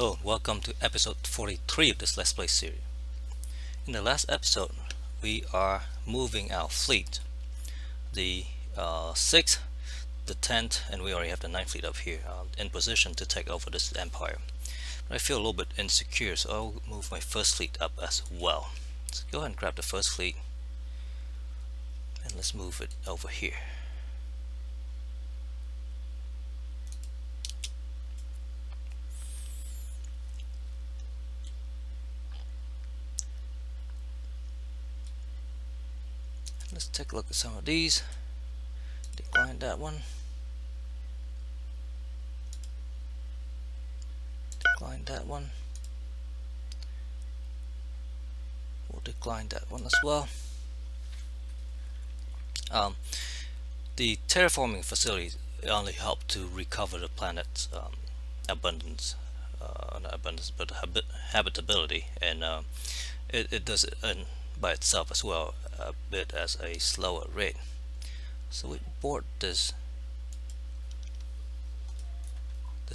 Hello, welcome to episode 43 of this Let's Play series. In the last episode, we are moving our fleet. The 6th, the 10th, and we already have the 9th fleet up here in position to take over this empire. But I feel a little bit insecure, so I'll move my first fleet up as well. So go ahead and grab the first fleet, and let's move it over here. Let's take a look at some of these. Decline that one. Decline that one. We'll decline that one as well. The terraforming facilities only help to recover the planet's abundance, not abundance, but habitability, and it does it by itself as well, a bit as a slower rate. So we board this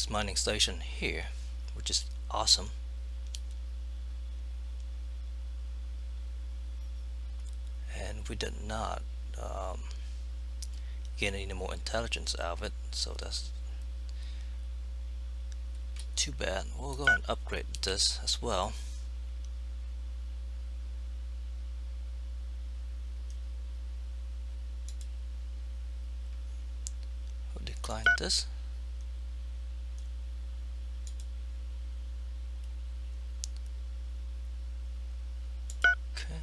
mining station here, which is awesome. And we did not gain any more intelligence out of it, so that's too bad. We'll go and upgrade this as well. We'll decline this. Okay.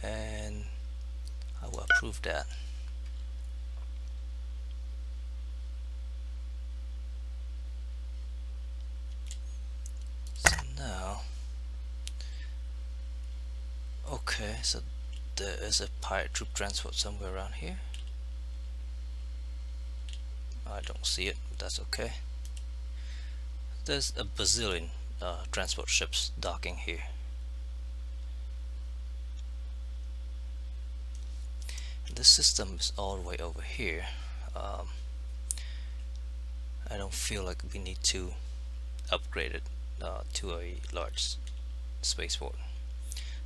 And I will approve that. So now, okay, so there is a pirate troop transport somewhere around here. I don't see it, but that's okay. There's a bazillion transport ships docking here. This system is all the way over here. I don't feel like we need to upgrade it to a large spaceport,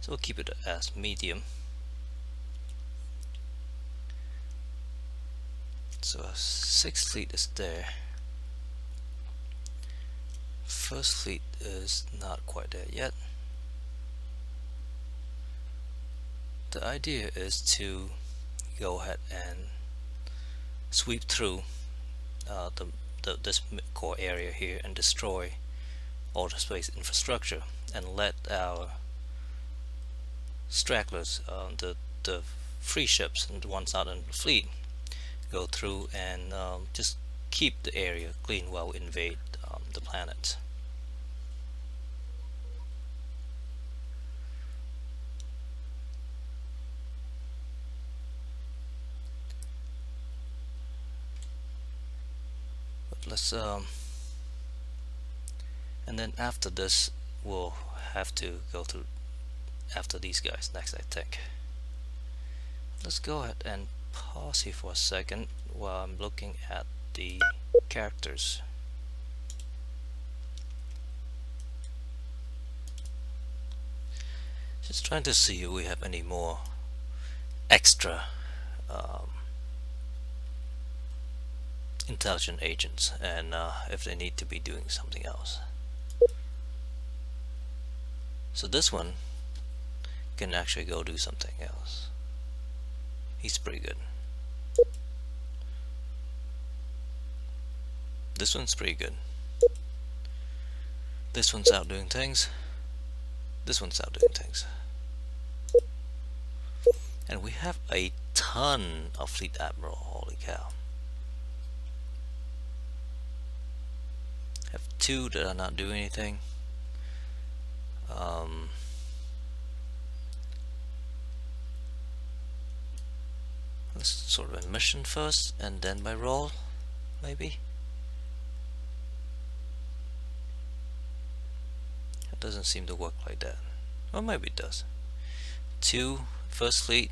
so we'll keep it as medium. So our 6th fleet is there. First fleet is not quite there yet. The idea is to go ahead and sweep through this core area here and destroy all the space infrastructure, and let our stragglers, the free ships and the ones out in the fleet, go through and just keep the area clean while we invade the planet. Let's and then after this we'll have to go through after these guys next, I think. Let's go ahead and pause here for a second while I'm looking at the characters. Just trying to see if we have any more extra intelligent agents, and if they need to be doing something else. So this one can actually go do something else. He's pretty good. This one's pretty good. This one's out doing things. This one's out doing things. And we have a ton of fleet admiral, holy cow. Have 2 that are not doing anything. Let's sort of a mission first, and then by roll, maybe. It doesn't seem to work like that. Or maybe it does. 2, first fleet.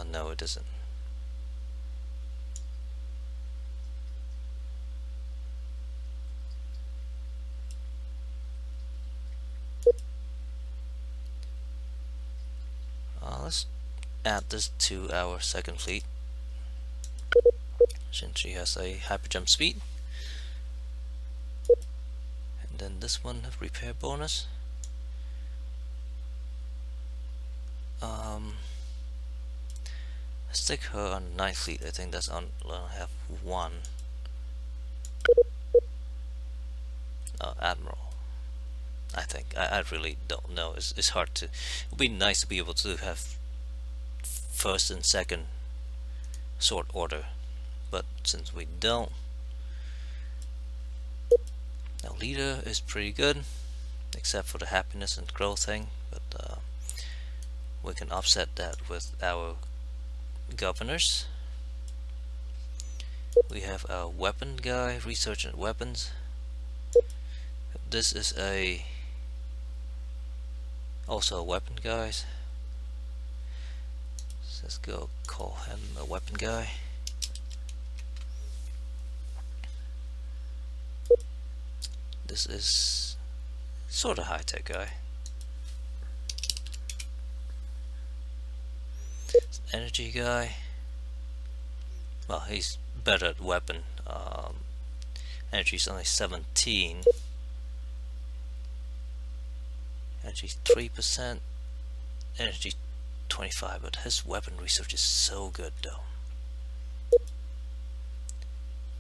No, it doesn't. add this to our second fleet, since she has a hyper jump speed. And then this one, repair bonus. Stick her on 9th fleet. I think that's on. I'll have one admiral. I think I really don't know. It's hard to. It would be nice to be able to have first and second sort order, but since we don't, our leader is pretty good, except for the happiness and growth thing. But we can offset that with our governors. We have a weapon guy, research and weapons. This is also a weapon guy. So let's go call him a weapon guy. This is sort of high-tech guy. Energy guy. Well, he's better at weapon. Energy's only 17. Energy 3%. Energy 25. But his weapon research is so good, though.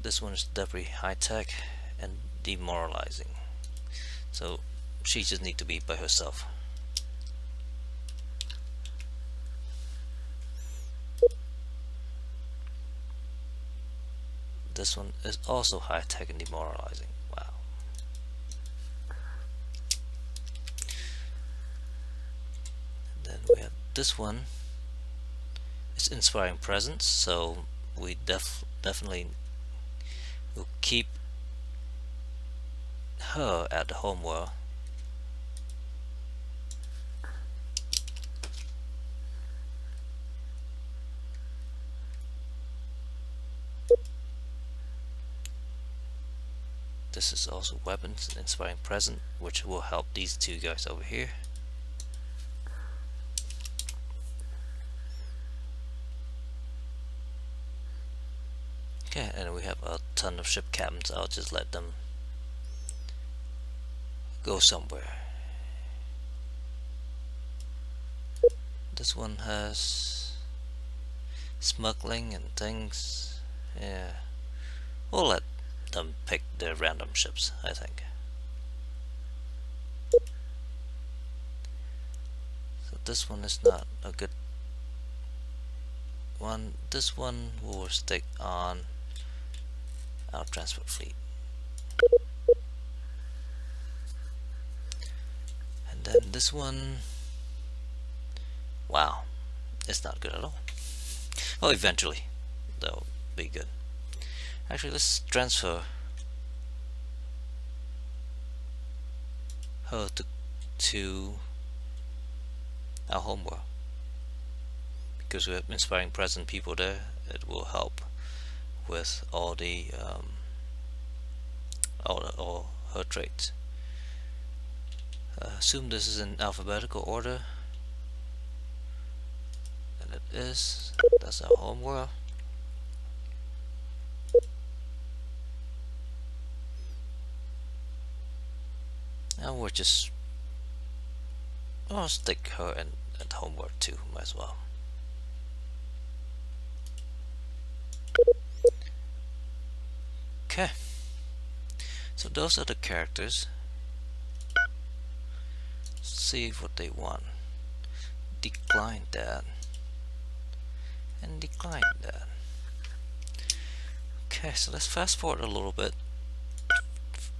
This one is definitely high tech and demoralizing. So she just needs to be by herself. This one is also high-tech and demoralizing. Wow. And then we have this one. It's inspiring presence, so we definitely will keep her at the home world. This is also weapons and inspiring present, which will help these two guys over here. Okay, and we have a ton of ship captains. I'll just let them go somewhere. This one has smuggling and things. Yeah, we'll let them pick their random ships, I think. So this one is not a good one. This one will stick on our transport fleet. And then this one, wow, it's not good at all. Well, eventually they'll be good. Actually, let's transfer her to our home world, because we have inspiring present people there. It will help with all her traits. Assume this is in alphabetical order, and it is. That's our home world. Now we're just, I'll stick her in at homework too, might as well. Okay, so those are the characters. See what they want. Decline that and decline that. Okay, so let's fast forward a little bit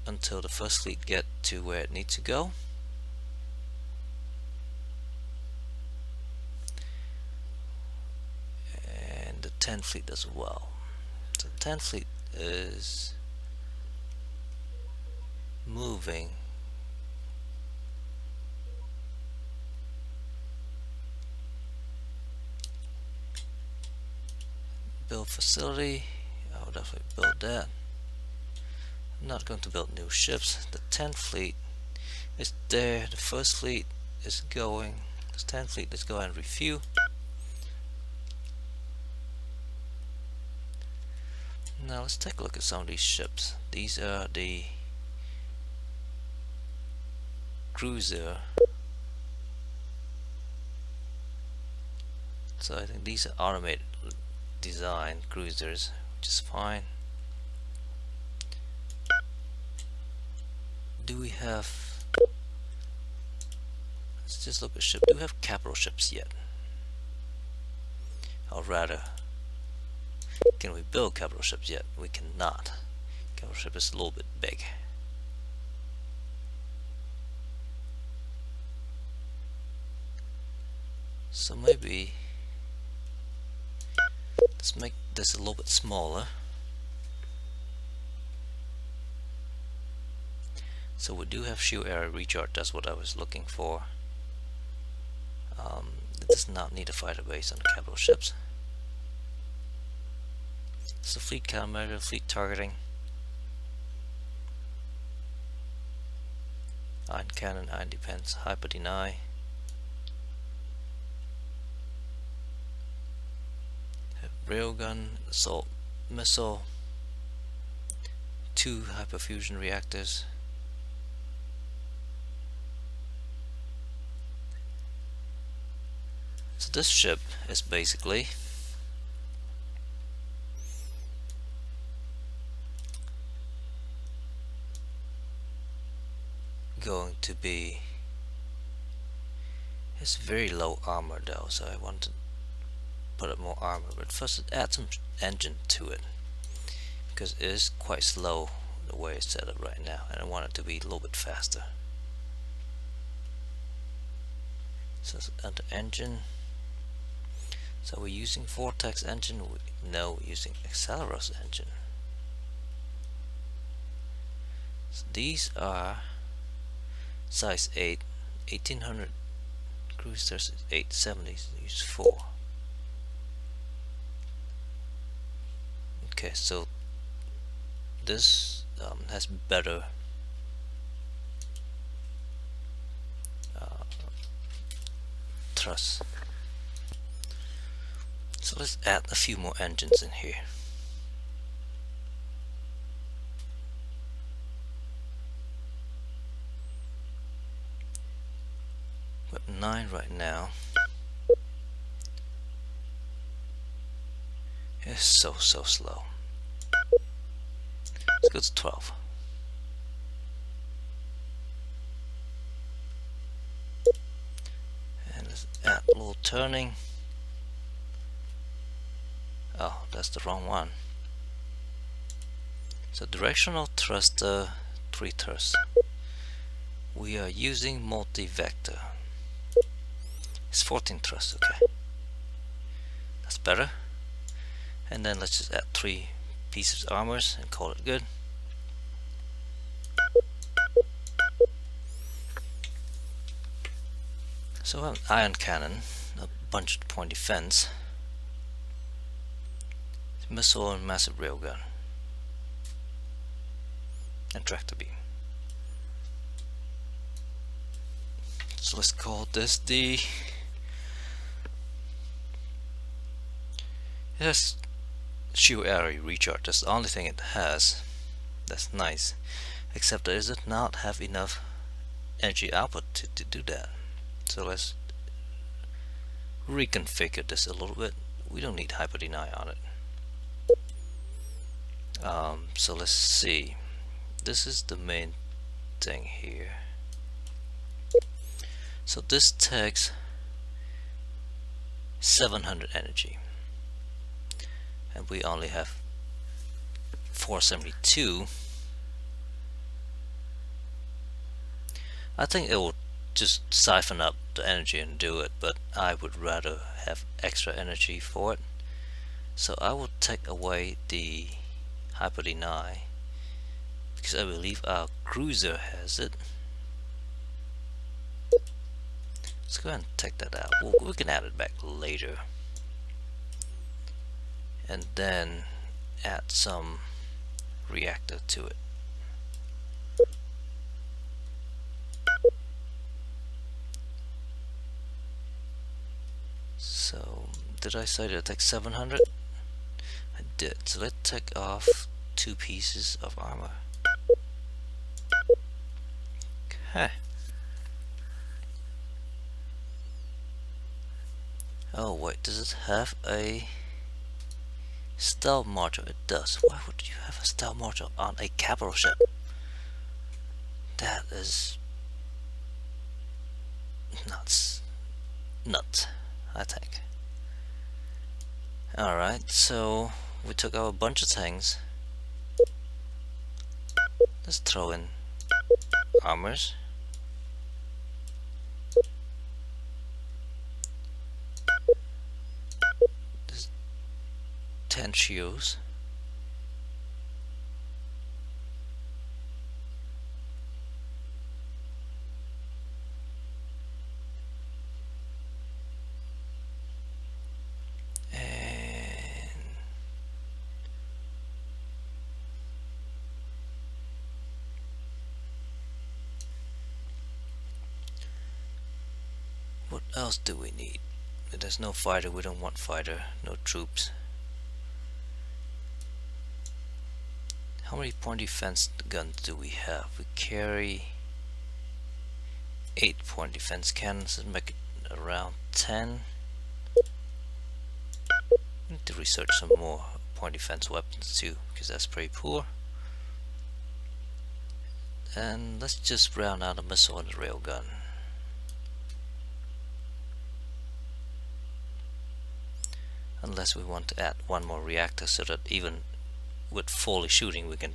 until the first fleet get to where it needs to go. And the 10th fleet as well. So the 10th fleet is moving build facility. I'll definitely build that. I'm not going to build new ships. The 10th fleet is there. The first fleet is going. The 10th fleet is going and refuel. Now let's take a look at some of these ships. These are the cruiser. So I think these are automated design cruisers, which is fine. Do we have, let's just look at ship. Do we have capital ships yet? Or rather, can we build capital ships yet? We cannot. Capital ship is a little bit big. So maybe let's make this a little bit smaller. So we do have shield area recharge, that's what I was looking for. It does not need a fighter base on the capital ships. So fleet countermeasure, fleet targeting, ion cannon, ion defense, hyper deny, railgun, assault missile, 2 hyperfusion reactors, so this ship is basically going to be, it's very low armor though, so I want to put up more armor, but first add some engine to it because it is quite slow the way it's set up right now, and I want it to be a little bit faster. So let's add the engine. So we're using Vortex engine. No, we're using Acceleros engine. So these are size 8, 1800 cruisers, 870s. Use 4. Okay, so this has better thrust. So let's add a few more engines in here. We're at 9 right now. It's so slow. Let's go to 12. And let's add a little turning. Oh, that's the wrong one. So directional thruster, 3 thrusts. We are using multi-vector. It's 14 thrusts, okay. That's better. And then let's just add 3 pieces of armors and call it good. So an ion cannon, a bunch point defense, missile and massive railgun, and tractor beam. So let's call this the, yes, shield area recharge. That's the only thing it has. That's nice, except that it does not have enough energy output to do that. So let's reconfigure this a little bit. We don't need hyper deny on it. So let's see. This is the main thing here. So this takes 700 energy, and we only have 472. I think it will just siphon up the energy and do it, but I would rather have extra energy for it. So I will take away the hyper deny because I believe our cruiser has it. Let's go ahead and take that out. We can add it back later, and then add some reactor to it. So did I say that it takes 700? I did. So let's take off 2 pieces of armor. Okay. Oh wait, does it have a stealth module? It does. Why would you have a stealth module on a capital ship? That is nuts. Nuts, I think. Alright, so we took out a bunch of things. Let's throw in armors. There's 10 shields. What else do we need? There's no fighter, we don't want fighter, no troops. How many point defense guns do we have? We carry 8 point defense cannons, let's make it around 10. We need to research some more point defense weapons too, because that's pretty poor. And let's just round out a missile and a railgun. Unless we want to add one more reactor so that even with fully shooting we can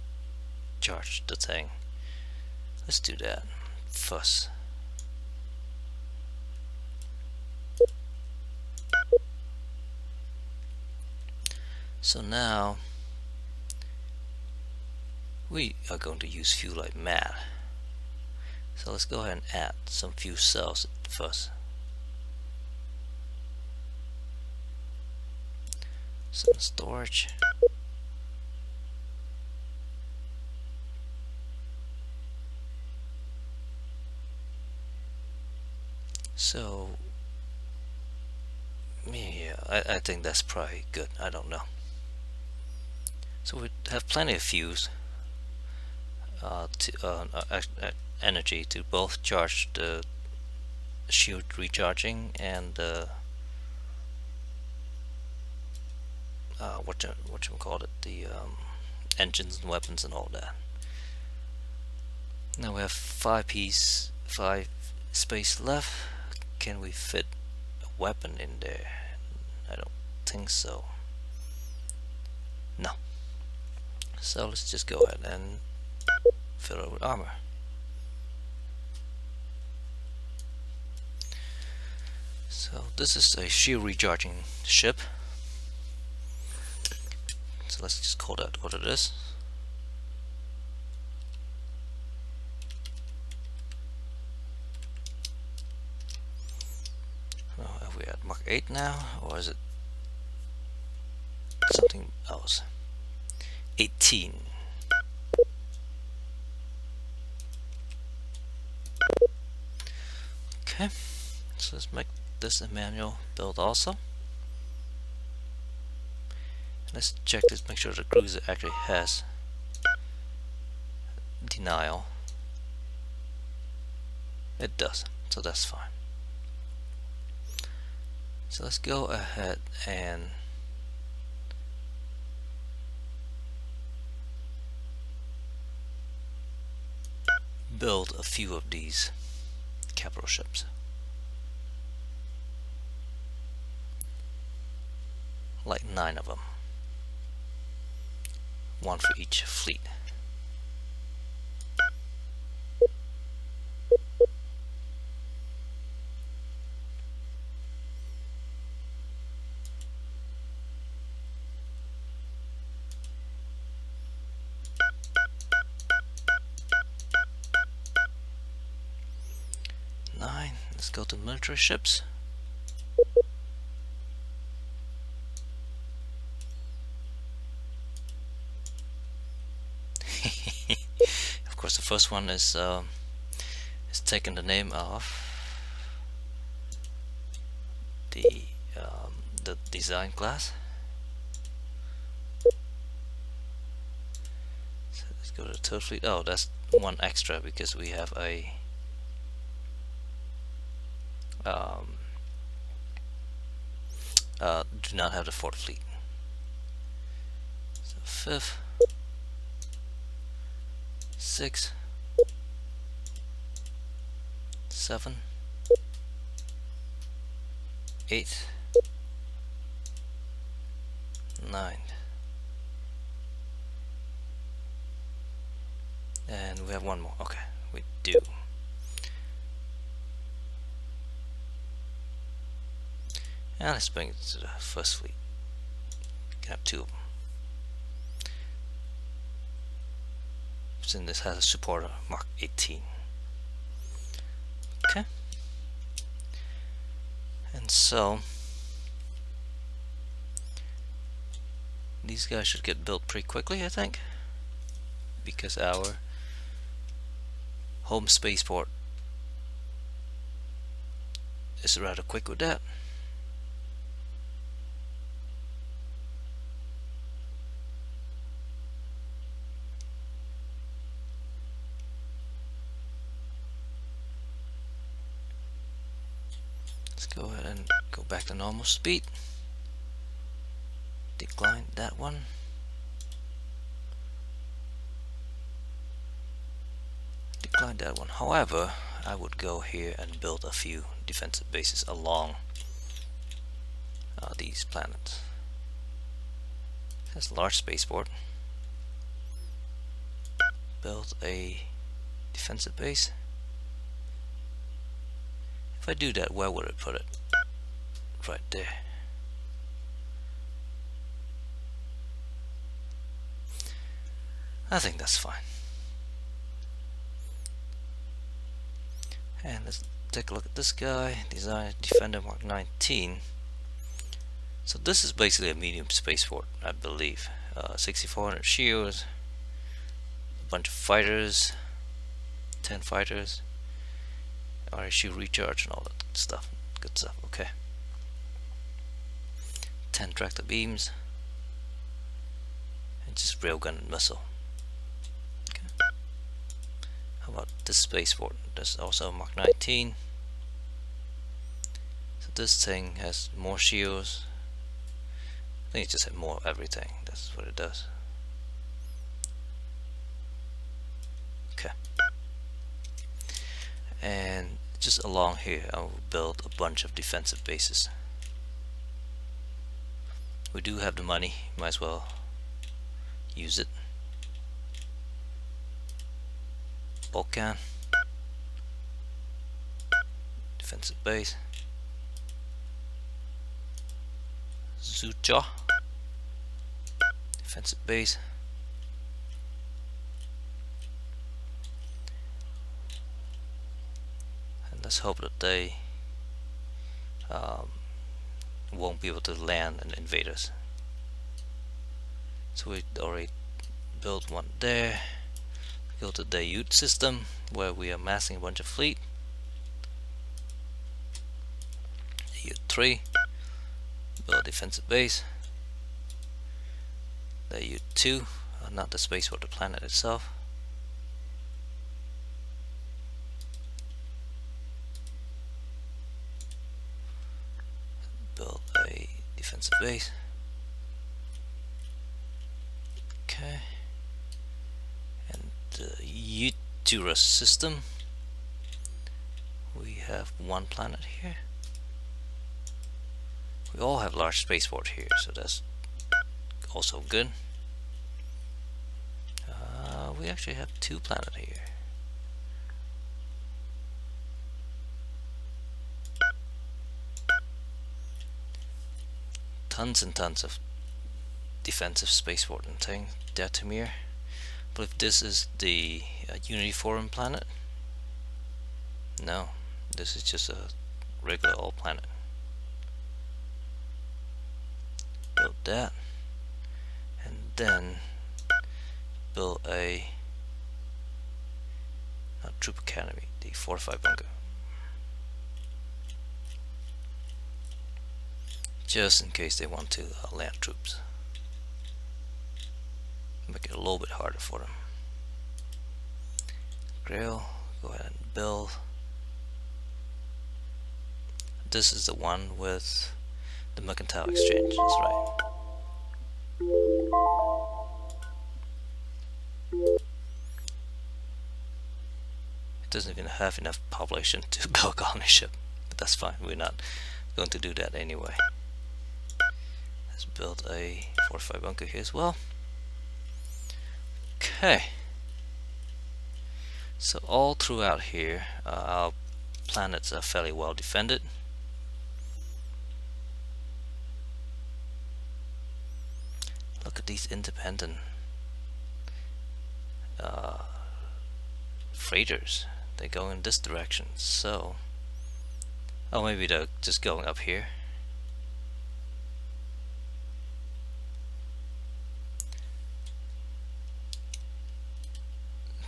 charge the thing. Let's do that first. So now we are going to use fuel like mad. So let's go ahead and add some fuel cells first. Some storage. So yeah, I think that's probably good. I don't know. So we have plenty of fuels energy to both charge the shield recharging and what you call it, the engines and weapons and all that. Now we have 5 space left. Can we fit a weapon in there? I don't think so. No. So let's just go ahead and fill it with armor. So this is a shield recharging ship. So let's just call that what it is. Are we at Mark 8 now, or is it something else? 18. Okay, so let's make this a manual build also. Let's check this, make sure the cruiser actually has denial. It does, so that's fine. So let's go ahead and build a few of these capital ships. Like 9 of them. 1 for each fleet. Let's go to military ships. Of course, the first one is taking the name of the design class. go to the third fleet. Oh, that's one extra because we have a do not have the fourth fleet. So fifth, sixth, 7, 8, 9, and we have one more. Okay, we do. And let's bring it to the first fleet. Can have 2 of them. Since this has a supporter Mark 18. Okay. And so these guys should get built pretty quickly, I think, because our home spaceport is rather quick with that. Let's go ahead and go back to normal speed. Decline that one. Decline that one. However, I would go here and build a few defensive bases along these planets. That's a large spaceport. Build a defensive base. If I do that, where would I put it? Right there. I think that's fine. And let's take a look at this guy. Design Defender Mark 19. So this is basically a medium spaceport, I believe. 6,400 shields, a bunch of fighters, 10 fighters, RSU recharge and all that stuff. Good stuff. Okay. 10 tractor beams, and just railgun and missile. Okay. How about this spaceport? That's also Mark 19. So this thing has more shields. I think it just has more of everything. That's what it does. Okay. And just along here, I will build a bunch of defensive bases. We do have the money, might as well use it. Balkan, defensive base. Zucha, defensive base. And let's hope that they won't be able to land and invade us. So we already built one there. Go to the Ute system where we are massing a bunch of fleet. Ute 3, build a defensive base. The Ute 2, not the space but the planet itself. Build a defensive base. Okay. And the Uterus system, we have one planet here. We all have large spaceport here, so that's also good. We actually have 2 planets here. Tons and tons of defensive spaceport and thing. Datamir. But if this is the Unity Forum planet, no, this is just a regular old planet. Build that, and then build a not troop academy, the fortified bunker, just in case they want to land troops. Make it a little bit harder for them. grill. Go ahead and build. This is the one with the mercantile exchange. That's right. It doesn't even have enough population to build a colony ship, but that's fine. We're not going to do that anyway. Let's build a fortified bunker here as well. Okay. So all throughout here, our planets are fairly well defended. Look at these independent freighters. They go in this direction. So, oh, maybe they're just going up here.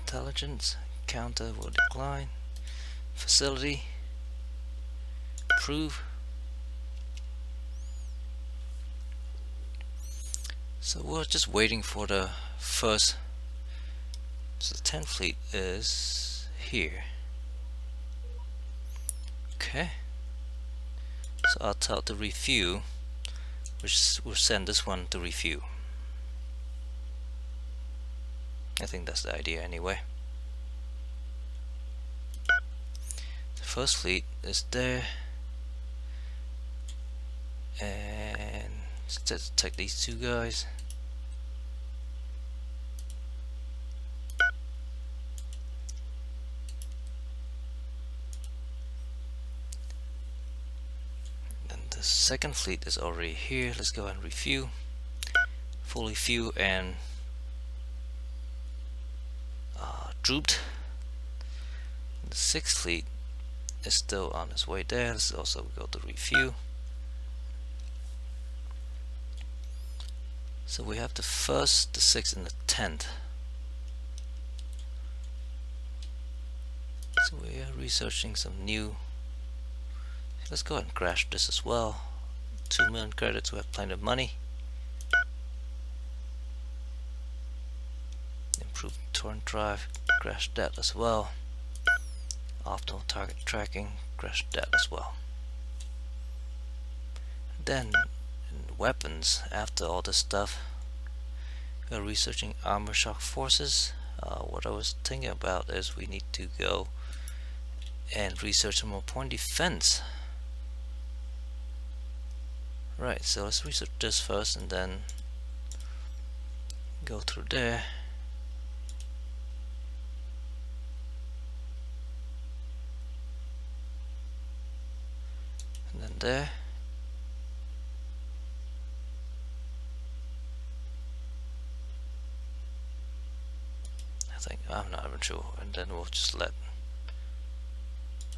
Intelligence counter will decline. Facility approve. So we're just waiting for the first. So the 10th fleet is here. Okay. So I'll tell it to refuel, which will send this one to refuel. I think that's the idea anyway. The first fleet is there, and let's just take these two guys. Then the second fleet is already here. Let's go and refuel, fully fuel and drooped. The 6th fleet is still on its way there. Let's also go to refuel. So we have the 1st, the 6th, and the 10th. So we are researching some new. Let's go ahead and crash this as well. 2 million credits, we have plenty of money. Improve torrent drive, crash that as well. Optimal target tracking, crash that as well. Then in weapons, after all this stuff, we are researching armor shock forces. What I was thinking about is we need to go and research some more point defense. Right, so let's research this first and then go through there. And then there. I think, I'm not even sure, and then we'll just let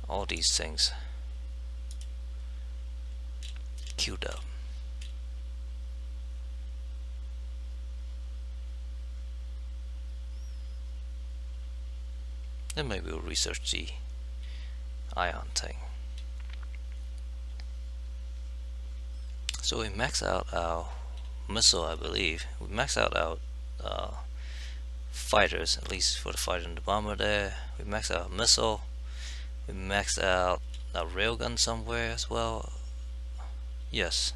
all these things queued up. Then maybe we'll research the ion thing. So we max out our missile, I believe. We max out our fighters, at least for the fighter and the bomber there. We max out our missile. We maxed out our railgun somewhere as well. Yes.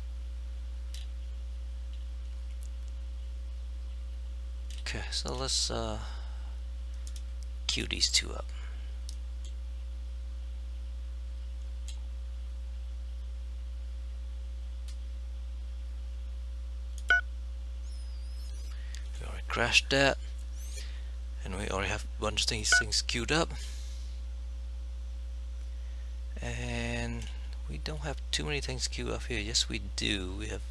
Okay, so let's queue these two up. We already crashed that, and we already have a bunch of these things queued up. And we don't have too many things queued up here. Yes, we do. We have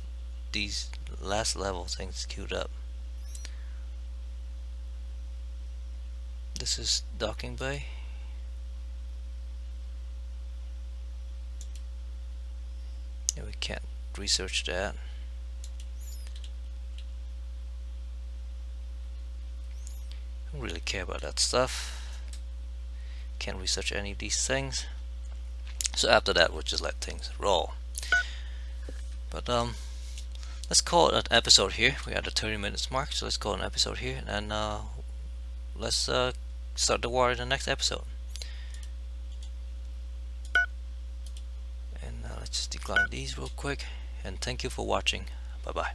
these last level things queued up. This is docking bay. Yeah, we can't research that. Don't really care about that stuff. Can't research any of these things. So after that, we'll just let things roll. But let's call it an episode here. We're at the 30 minutes mark, so let's call it an episode here, and let's start the war in the next episode. And let's just decline these real quick. And thank you for watching. Bye bye.